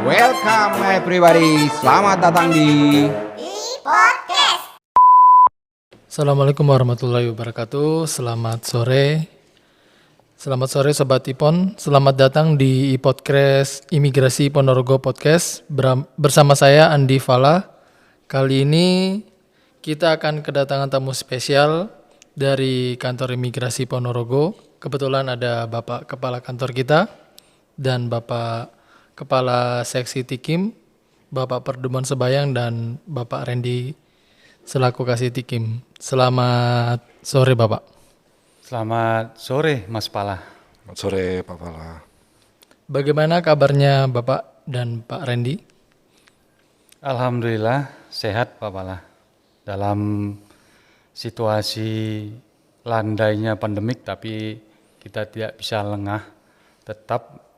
Welcome everybody, selamat datang di Podcast. Assalamualaikum warahmatullahi wabarakatuh. Selamat sore Sobat Ipon. Selamat datang di Podcast Imigrasi Ponorogo Podcast bersama saya Andi Fala. Kali ini kita akan kedatangan tamu spesial dari kantor Imigrasi Ponorogo. Kebetulan ada Bapak Kepala Kantor kita dan Bapak Kepala Seksi Tikim, Bapak Perduman Sebayang dan Bapak Randy selaku Kasih Tikim. Selamat sore Bapak. Selamat sore Mas Pala. Selamat sore Pak Pala. Bagaimana kabarnya Bapak dan Pak Randy? Alhamdulillah sehat Pak Pala. Dalam situasi landainya pandemik tapi kita tidak bisa lengah, tetap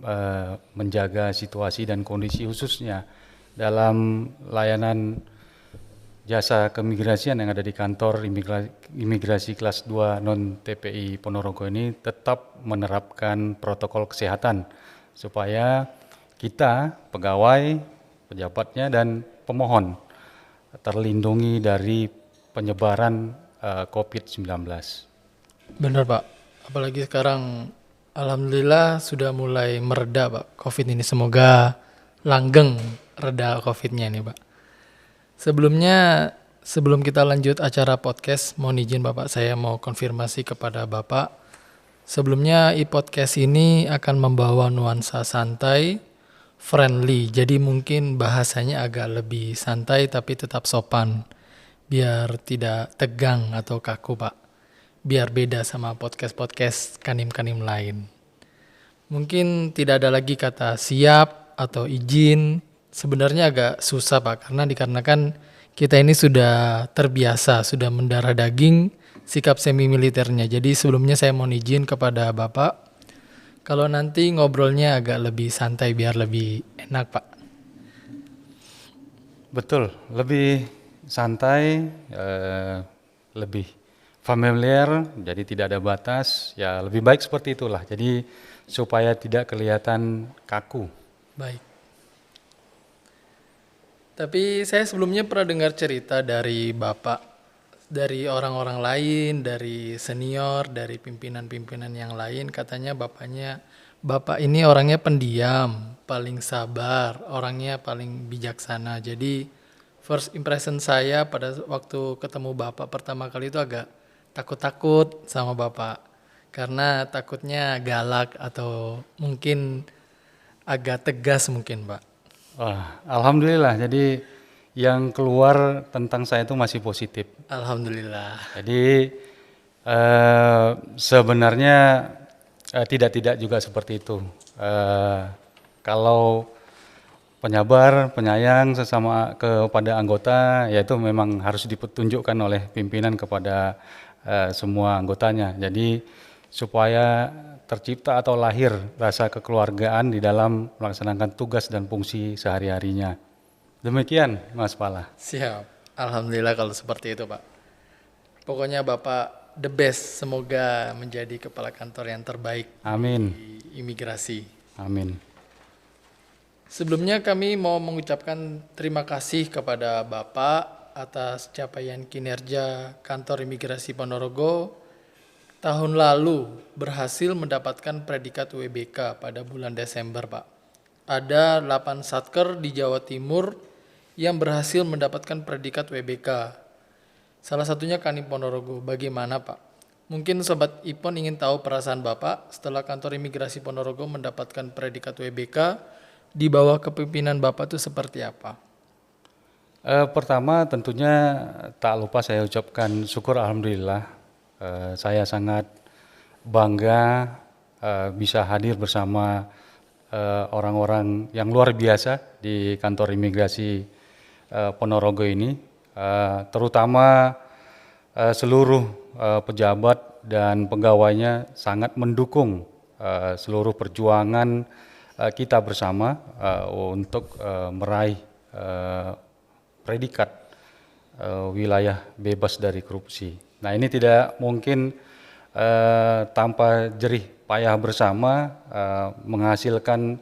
menjaga situasi dan kondisi khususnya dalam layanan jasa keimigrasian yang ada di kantor imigrasi kelas 2 non TPI Ponorogo ini tetap menerapkan protokol kesehatan supaya kita, pegawai, pejabatnya dan pemohon terlindungi dari penyebaran COVID-19. Benar Pak, apalagi sekarang alhamdulillah sudah mulai mereda Pak COVID ini. Semoga langgeng reda COVID-nya nih Pak. Sebelum kita lanjut acara podcast, mohon izin Bapak, saya mau konfirmasi kepada Bapak. Sebelumnya e-podcast ini akan membawa nuansa santai, friendly. Jadi mungkin bahasanya agak lebih santai tapi tetap sopan. Biar tidak tegang atau kaku Pak. Biar beda sama podcast-podcast kanim-kanim lain. Mungkin tidak ada lagi kata siap atau izin. Sebenarnya agak susah Pak, karena dikarenakan kita ini sudah terbiasa, sudah mendarah daging sikap semi militernya. Jadi sebelumnya saya mohon izin kepada Bapak, kalau nanti ngobrolnya agak lebih santai biar lebih enak Pak. Betul, lebih santai, lebih familiar, jadi tidak ada batas, ya lebih baik seperti itulah. Jadi supaya tidak kelihatan kaku. Baik. Tapi saya sebelumnya pernah dengar cerita dari Bapak, dari orang-orang lain, dari senior, dari pimpinan-pimpinan yang lain, katanya Bapak ini orangnya pendiam, paling sabar, orangnya paling bijaksana. Jadi first impression saya pada waktu ketemu Bapak pertama kali itu agak takut-takut sama Bapak. Karena takutnya galak atau mungkin agak tegas mungkin Pak. Wah, alhamdulillah. Jadi yang keluar tentang saya itu masih positif. Alhamdulillah. Jadi sebenarnya tidak juga seperti itu. Kalau penyabar, penyayang sesama kepada anggota, yaitu memang harus ditunjukkan oleh pimpinan kepada semua anggotanya. Jadi supaya tercipta atau lahir rasa kekeluargaan di dalam melaksanakan tugas dan fungsi sehari-harinya. Demikian Mas Pala. Siap. Alhamdulillah kalau seperti itu Pak. Pokoknya Bapak the best. Semoga menjadi kepala kantor yang terbaik. Amin. Di imigrasi. Amin. Sebelumnya kami mau mengucapkan terima kasih kepada Bapak atas capaian kinerja kantor imigrasi Ponorogo. Tahun lalu berhasil mendapatkan predikat WBK pada bulan Desember Pak. Ada 8 satker di Jawa Timur yang berhasil mendapatkan predikat WBK. Salah satunya Kanim Ponorogo. Bagaimana Pak? Mungkin Sobat Ipon ingin tahu perasaan Bapak setelah kantor imigrasi Ponorogo mendapatkan predikat WBK di bawah kepemimpinan Bapak itu seperti apa? Pertama tentunya tak lupa saya ucapkan syukur alhamdulillah. Saya sangat bangga bisa hadir bersama orang-orang yang luar biasa di kantor imigrasi Ponorogo ini, terutama seluruh pejabat dan pegawainya sangat mendukung seluruh perjuangan kita bersama untuk meraih predikat wilayah bebas dari korupsi. Nah ini tidak mungkin tanpa jerih payah bersama menghasilkan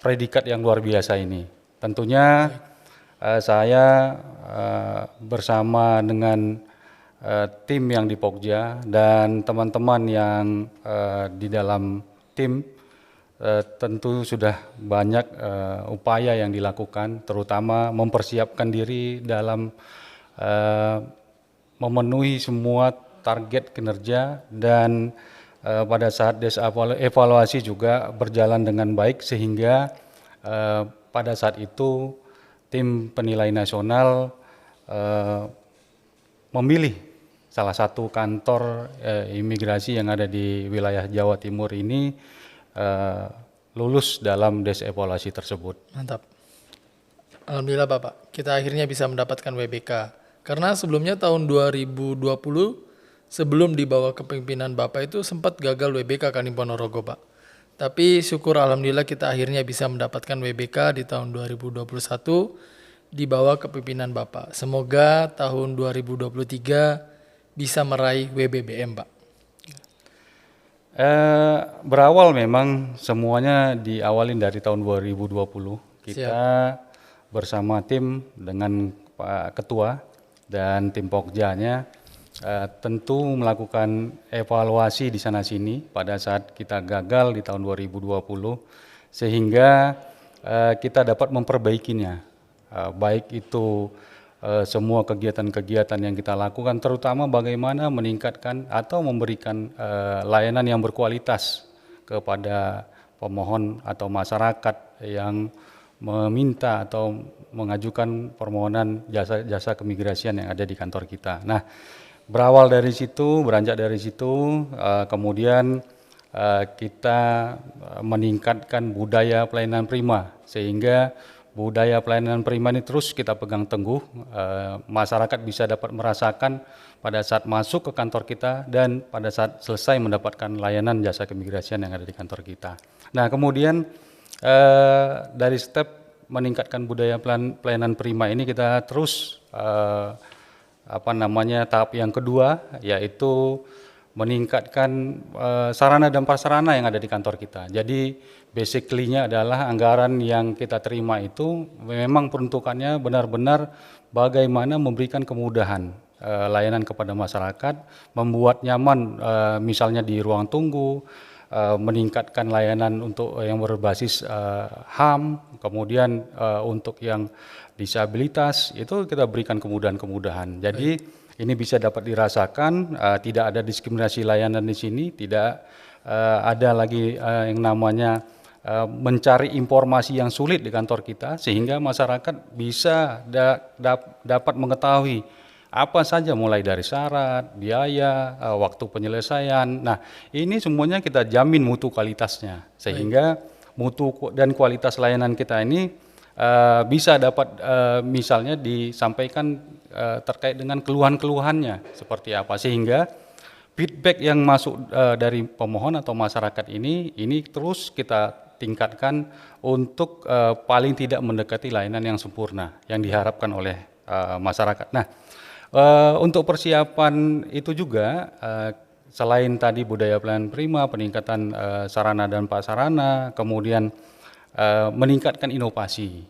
predikat yang luar biasa ini. Tentunya saya bersama dengan tim yang di Pokja dan teman-teman yang di dalam tim tentu sudah banyak upaya yang dilakukan, terutama mempersiapkan diri dalam memenuhi semua target kinerja dan pada saat evaluasi juga berjalan dengan baik sehingga pada saat itu tim penilai nasional memilih salah satu kantor imigrasi yang ada di wilayah Jawa Timur ini lulus dalam des evaluasi tersebut. Mantap. Alhamdulillah Bapak, kita akhirnya bisa mendapatkan WBK. Karena sebelumnya tahun 2020, sebelum dibawa kepemimpinan Bapak itu sempat gagal WBK kan di Ponorogo Pak. Tapi syukur alhamdulillah kita akhirnya bisa mendapatkan WBK di tahun 2021 di bawah kepemimpinan Bapak. Semoga tahun 2023 bisa meraih WBBM Pak. Berawal memang semuanya diawalin dari tahun 2020. Kita bersama tim dengan Pak Ketua dan tim Pokjanya tentu melakukan evaluasi di sana-sini pada saat kita gagal di tahun 2020 sehingga kita dapat memperbaikinya, baik itu semua kegiatan-kegiatan yang kita lakukan, terutama bagaimana meningkatkan atau memberikan layanan yang berkualitas kepada pemohon atau masyarakat yang meminta atau mengajukan permohonan jasa keimigrasian yang ada di kantor kita. Nah, berawal dari situ, beranjak dari situ, kemudian kita meningkatkan budaya pelayanan prima sehingga budaya pelayanan prima ini terus kita pegang teguh, masyarakat bisa dapat merasakan pada saat masuk ke kantor kita dan pada saat selesai mendapatkan layanan jasa keimigrasian yang ada di kantor kita. Nah, kemudian dari step meningkatkan budaya pelayanan prima ini kita terus tahap yang kedua yaitu meningkatkan sarana dan prasarana yang ada di kantor kita. Jadi basically-nya adalah anggaran yang kita terima itu memang peruntukannya benar-benar bagaimana memberikan kemudahan layanan kepada masyarakat, membuat nyaman misalnya di ruang tunggu, meningkatkan layanan untuk yang berbasis HAM, kemudian untuk yang disabilitas itu kita berikan kemudahan-kemudahan. Jadi ini bisa dapat dirasakan, tidak ada diskriminasi layanan di sini, tidak ada lagi yang namanya mencari informasi yang sulit di kantor kita, sehingga masyarakat bisa dapat mengetahui apa saja mulai dari syarat, biaya, waktu penyelesaian. Nah, ini semuanya kita jamin mutu kualitasnya, sehingga mutu dan kualitas layanan kita ini bisa dapat misalnya disampaikan terkait dengan keluhan-keluhannya seperti apa, sehingga feedback yang masuk dari pemohon atau masyarakat ini terus kita tingkatkan untuk paling tidak mendekati layanan yang sempurna yang diharapkan oleh masyarakat. Nah, untuk persiapan itu juga selain tadi budaya pelayanan prima, peningkatan sarana dan prasarana, kemudian meningkatkan inovasi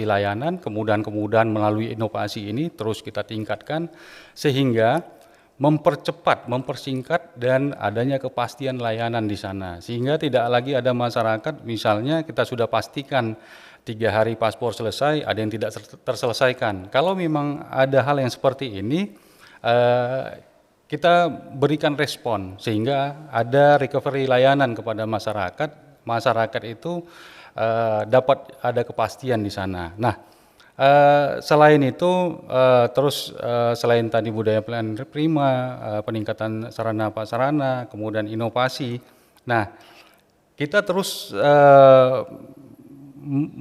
layanan, kemudahan melalui inovasi ini terus kita tingkatkan sehingga mempercepat, mempersingkat dan adanya kepastian layanan di sana, sehingga tidak lagi ada masyarakat misalnya kita sudah pastikan 3 hari paspor selesai, ada yang tidak terselesaikan. Kalau memang ada hal yang seperti ini, kita berikan respon sehingga ada recovery layanan kepada masyarakat. Masyarakat itu dapat ada kepastian di sana. Nah, selain itu, selain tadi budaya pelayanan prima, peningkatan sarana prasarana, kemudian inovasi. Nah, kita terus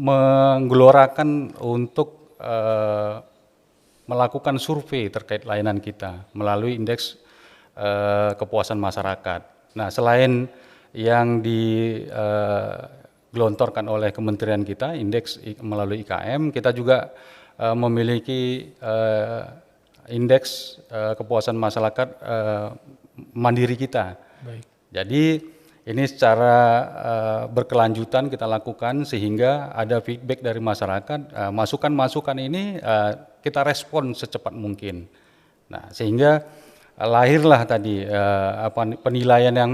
menggelorakan untuk melakukan survei terkait layanan kita melalui indeks kepuasan masyarakat. Nah, selain yang digelontorkan oleh kementerian kita, indeks melalui IKM, kita juga memiliki indeks kepuasan masyarakat mandiri kita. Baik. Jadi ini secara berkelanjutan kita lakukan sehingga ada feedback dari masyarakat, masukan-masukan ini kita respon secepat mungkin. Nah, sehingga lahirlah tadi penilaian yang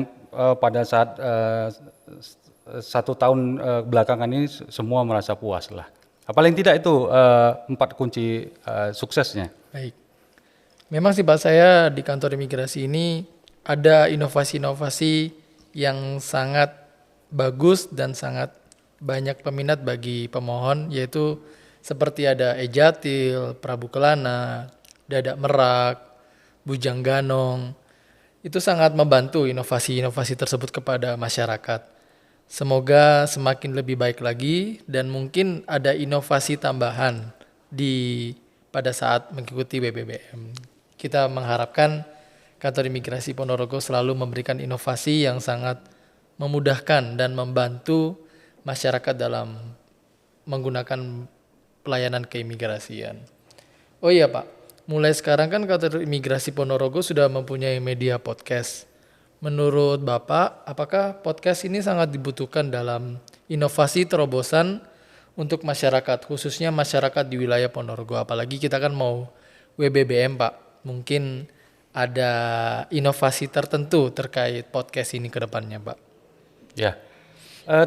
pada saat 1 tahun belakangan ini semua merasa puas lah. Paling tidak itu 4 kunci suksesnya. Baik. Memang sih Pak, saya di kantor imigrasi ini ada inovasi-inovasi yang sangat bagus dan sangat banyak peminat bagi pemohon, yaitu seperti ada ejatil, prabu kelana, dadak merak, bujang ganong. Itu sangat membantu inovasi-inovasi tersebut kepada masyarakat. Semoga semakin lebih baik lagi dan mungkin ada inovasi tambahan pada saat mengikuti BBBM. Kita mengharapkan kantor imigrasi Ponorogo selalu memberikan inovasi yang sangat memudahkan dan membantu masyarakat dalam menggunakan pelayanan keimigrasian. Oh iya Pak, mulai sekarang kan kantor imigrasi Ponorogo sudah mempunyai media podcast. Menurut Bapak, apakah podcast ini sangat dibutuhkan dalam inovasi terobosan untuk masyarakat, khususnya masyarakat di wilayah Ponorogo? Apalagi kita kan mau WBBM Pak. Mungkin ada inovasi tertentu terkait podcast ini ke depannya, Pak. Ya,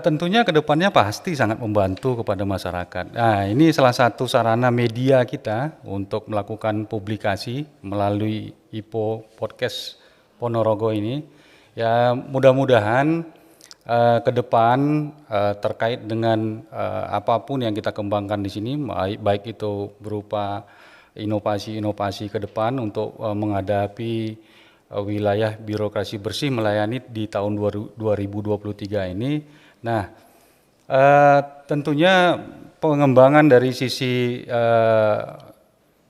tentunya ke depannya pasti sangat membantu kepada masyarakat. Nah, ini salah satu sarana media kita untuk melakukan publikasi melalui IPO Podcast Ponorogo ini. Ya, mudah-mudahan ke depan terkait dengan apapun yang kita kembangkan di sini, baik itu berupa inovasi-inovasi ke depan untuk menghadapi wilayah birokrasi bersih melayani di tahun 2023 ini. Nah, tentunya pengembangan dari sisi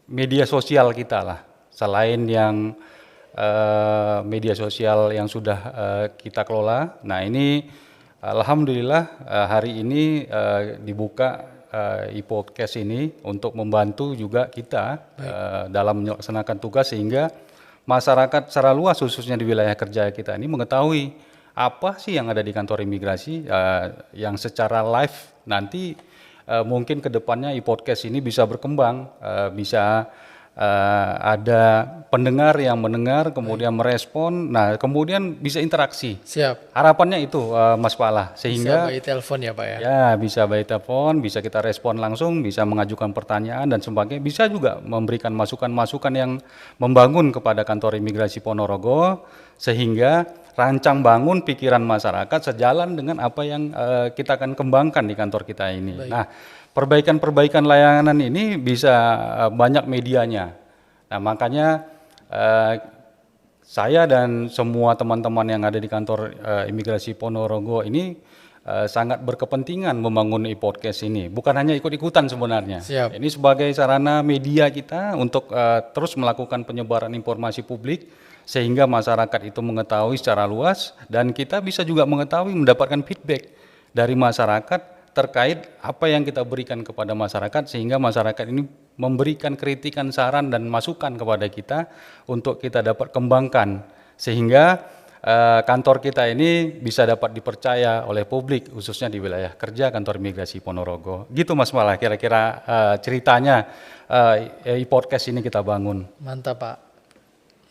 media sosial kita lah, selain yang media sosial yang sudah kita kelola. Nah, ini alhamdulillah hari ini dibuka e-podcast ini untuk membantu juga kita dalam melaksanakan tugas sehingga masyarakat secara luas khususnya di wilayah kerja kita ini mengetahui apa sih yang ada di kantor imigrasi yang secara live. Nanti mungkin ke depannya e-podcast ini bisa berkembang, bisa ada pendengar yang mendengar kemudian merespon, nah kemudian bisa interaksi. Siap. Harapannya itu Mas Pala, sehingga bisa by telepon ya Pak ya? Ya, bisa by telepon, bisa kita respon langsung, bisa mengajukan pertanyaan dan sebagainya, bisa juga memberikan masukan-masukan yang membangun kepada kantor imigrasi Ponorogo sehingga rancang bangun pikiran masyarakat sejalan dengan apa yang kita akan kembangkan di kantor kita ini. Baik. Nah, perbaikan-perbaikan layanan ini bisa banyak medianya. Nah, makanya saya dan semua teman-teman yang ada di kantor imigrasi Ponorogo ini sangat berkepentingan membangun e-podcast ini. Bukan hanya ikut-ikutan sebenarnya. Siap. Ini sebagai sarana media kita untuk terus melakukan penyebaran informasi publik sehingga masyarakat itu mengetahui secara luas dan kita bisa juga mengetahui, mendapatkan feedback dari masyarakat terkait apa yang kita berikan kepada masyarakat sehingga masyarakat ini memberikan kritikan, saran dan masukan kepada kita untuk kita dapat kembangkan sehingga kantor kita ini bisa dapat dipercaya oleh publik khususnya di wilayah kerja kantor imigrasi Ponorogo. Gitu Mas Mala kira-kira ceritanya e-podcast ini kita bangun. Mantap Pak.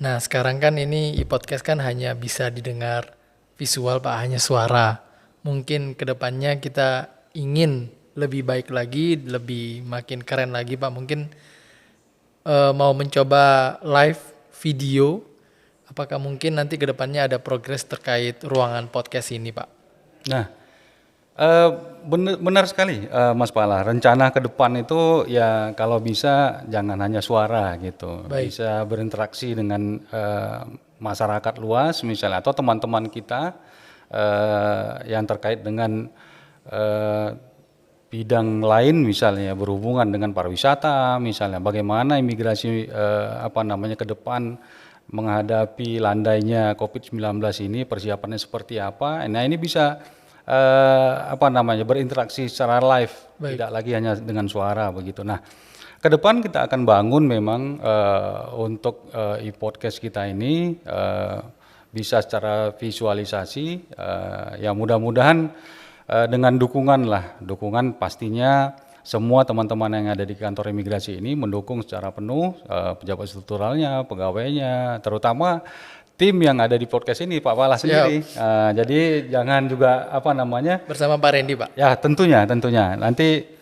Nah sekarang kan ini e-podcast kan hanya bisa didengar visual Pak, hanya suara. Mungkin kedepannya kita ingin lebih baik lagi, lebih makin keren lagi Pak. Mungkin mau mencoba live video. Apakah mungkin nanti kedepannya ada progres terkait ruangan podcast ini Pak? Nah, benar sekali Mas Pala. Rencana ke depan itu ya kalau bisa jangan hanya suara gitu. Baik. Bisa berinteraksi dengan masyarakat luas misalnya atau teman-teman kita yang terkait dengan bidang lain misalnya berhubungan dengan pariwisata misalnya bagaimana imigrasi ke depan menghadapi landainya COVID-19 ini persiapannya seperti apa. Nah, ini bisa berinteraksi secara live. Baik. Tidak lagi hanya dengan suara begitu. Nah, ke depan kita akan bangun memang untuk e-podcast kita ini bisa secara visualisasi. Ya mudah-mudahan dengan dukungan pastinya semua teman-teman yang ada di kantor imigrasi ini mendukung secara penuh pejabat strukturalnya, pegawainya, terutama tim yang ada di podcast ini, Pak Fala sendiri. Jadi jangan juga Bersama Pak Randy, Pak. ya tentunya nanti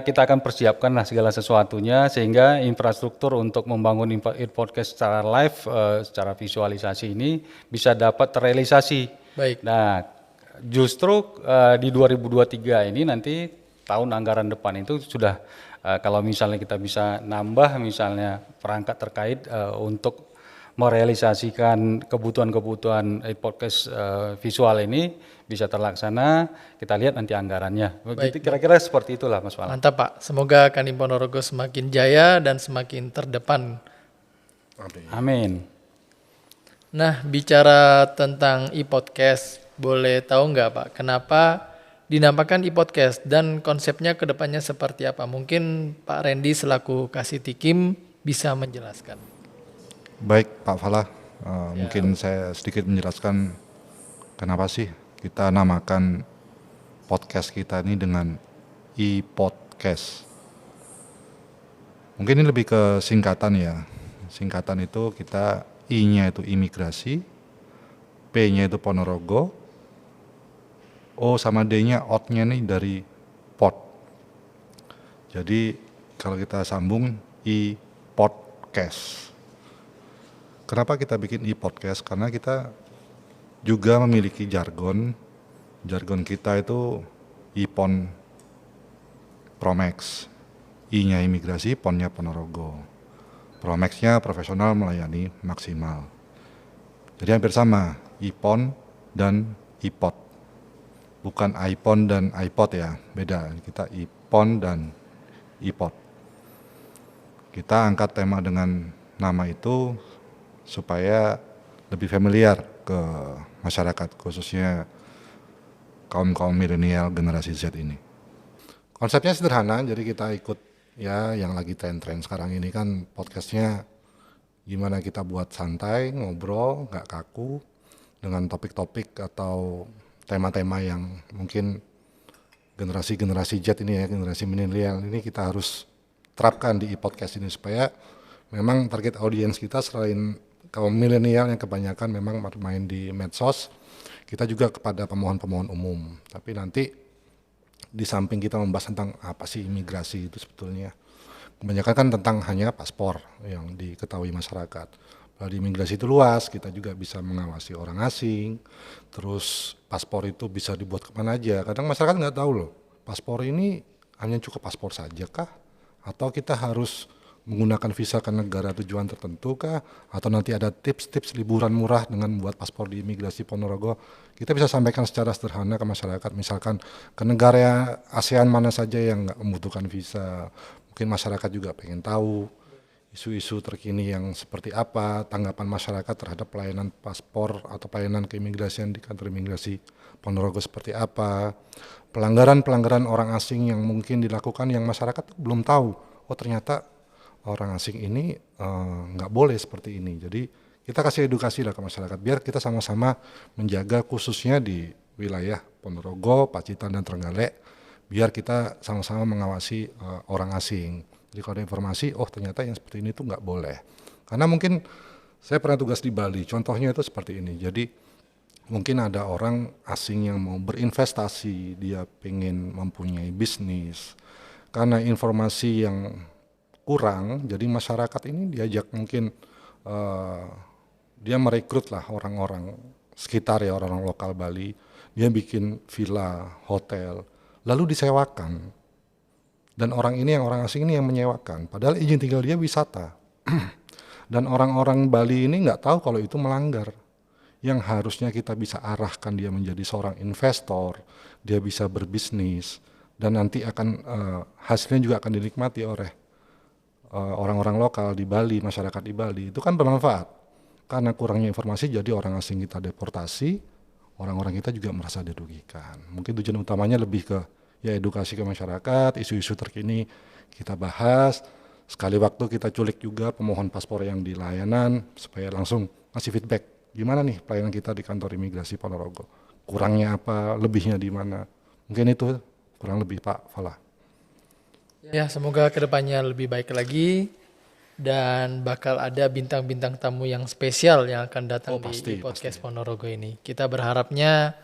kita akan persiapkan lah segala sesuatunya sehingga infrastruktur untuk membangun podcast secara live, secara visualisasi ini bisa dapat terrealisasi. Baik. Nah, justru di 2023 ini nanti tahun anggaran depan itu sudah kalau misalnya kita bisa nambah misalnya perangkat terkait untuk merealisasikan kebutuhan podcast visual ini bisa terlaksana, kita lihat nanti anggarannya. Begitu kira-kira seperti itulah Mas Fala. Mantap, Pak. Semoga Kani Ponorogo semakin jaya dan semakin terdepan. Amin. Nah, bicara tentang e-podcast, boleh tahu nggak Pak, kenapa dinamakan e-podcast dan konsepnya ke depannya seperti apa? Mungkin Pak Randy selaku Kasih Tikim bisa menjelaskan. Baik Pak Fala, mungkin saya sedikit menjelaskan kenapa sih kita namakan podcast kita ini dengan e-podcast. Mungkin ini lebih ke singkatan ya. Singkatan itu kita I-nya itu imigrasi, P-nya itu Ponorogo, O sama D-nya out-nya nih dari pod. Jadi kalau kita sambung e-podcast. Kenapa kita bikin e-podcast? Karena kita juga memiliki jargon. Jargon kita itu IPON Promax. I-nya imigrasi, PON-nya Ponorogo. Promax-nya profesional melayani maksimal. Jadi hampir sama, IPON dan iPod. Bukan iPhone dan iPod ya, beda. Kita IPON dan iPod. Kita angkat tema dengan nama itu supaya lebih familiar ke masyarakat, khususnya kaum milenial generasi Z ini. Konsepnya sederhana, jadi kita ikut ya yang lagi tren-tren sekarang ini kan podcastnya gimana kita buat santai, ngobrol, nggak kaku, dengan topik-topik atau tema-tema yang mungkin generasi Z ini ya, generasi milenial ini kita harus terapkan di podcast ini supaya memang target audiens kita selain kaum milenial yang kebanyakan memang main di medsos, kita juga kepada pemohon-pemohon umum. Tapi nanti di samping kita membahas tentang apa sih imigrasi itu sebetulnya, kebanyakan kan tentang hanya paspor yang diketahui masyarakat. Kalau di imigrasi itu luas, kita juga bisa mengawasi orang asing, terus paspor itu bisa dibuat kemana aja. Kadang masyarakat nggak tahu loh, paspor ini hanya cukup paspor saja kah? Atau kita harus menggunakan visa ke negara tujuan tertentu kah? Atau nanti ada tips-tips liburan murah dengan membuat paspor di imigrasi Ponorogo? Kita bisa sampaikan secara sederhana ke masyarakat, misalkan ke negara ASEAN mana saja yang nggak membutuhkan visa. Mungkin masyarakat juga pengen tahu isu-isu terkini yang seperti apa, tanggapan masyarakat terhadap pelayanan paspor atau pelayanan keimigrasian di kantor imigrasi Ponorogo seperti apa, pelanggaran-pelanggaran orang asing yang mungkin dilakukan yang masyarakat belum tahu. Oh ternyata orang asing ini nggak boleh seperti ini. Jadi kita kasih edukasi lah ke masyarakat biar kita sama-sama menjaga khususnya di wilayah Ponorogo, Pacitan dan Trenggalek, biar kita sama-sama mengawasi orang asing. Jadi kalau ada informasi, oh ternyata yang seperti ini tuh nggak boleh. Karena mungkin saya pernah tugas di Bali, contohnya itu seperti ini. Jadi mungkin ada orang asing yang mau berinvestasi, dia pengen mempunyai bisnis. Karena informasi yang kurang, jadi masyarakat ini diajak mungkin dia merekrut lah orang-orang sekitar ya, orang-orang lokal Bali. Dia bikin villa, hotel, lalu disewakan. Dan orang asing ini yang menyewakan, padahal izin tinggal dia wisata. Dan orang-orang Bali ini nggak tahu kalau itu melanggar. Yang harusnya kita bisa arahkan dia menjadi seorang investor, dia bisa berbisnis, dan nanti akan hasilnya juga akan dinikmati oleh orang-orang lokal di Bali, masyarakat di Bali. Itu kan bermanfaat. Karena kurangnya informasi jadi orang asing kita deportasi, orang-orang kita juga merasa dirugikan. Mungkin tujuan utamanya lebih ke ya edukasi ke masyarakat, isu-isu terkini kita bahas, sekali waktu kita culik juga pemohon paspor yang di layanan supaya langsung ngasih feedback gimana nih pelayanan kita di kantor imigrasi Ponorogo? Kurangnya apa, lebihnya di mana? Mungkin itu kurang lebih Pak Fala. Ya, semoga kedepannya lebih baik lagi dan bakal ada bintang-bintang tamu yang spesial yang akan datang Pasti, di podcast Ponorogo ini. Kita berharapnya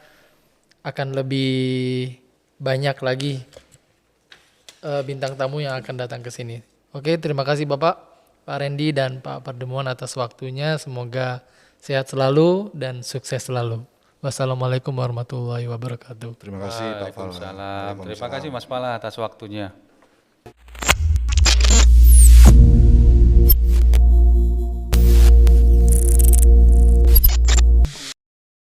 akan lebih banyak lagi bintang tamu yang akan datang ke sini. Oke, terima kasih Bapak, Pak Randy dan Pak Pardemuan atas waktunya. Semoga sehat selalu dan sukses selalu. Wassalamualaikum warahmatullahi wabarakatuh. Terima kasih Pak Fala. Waalaikumsalam. Terima kasih Mas Pala atas waktunya.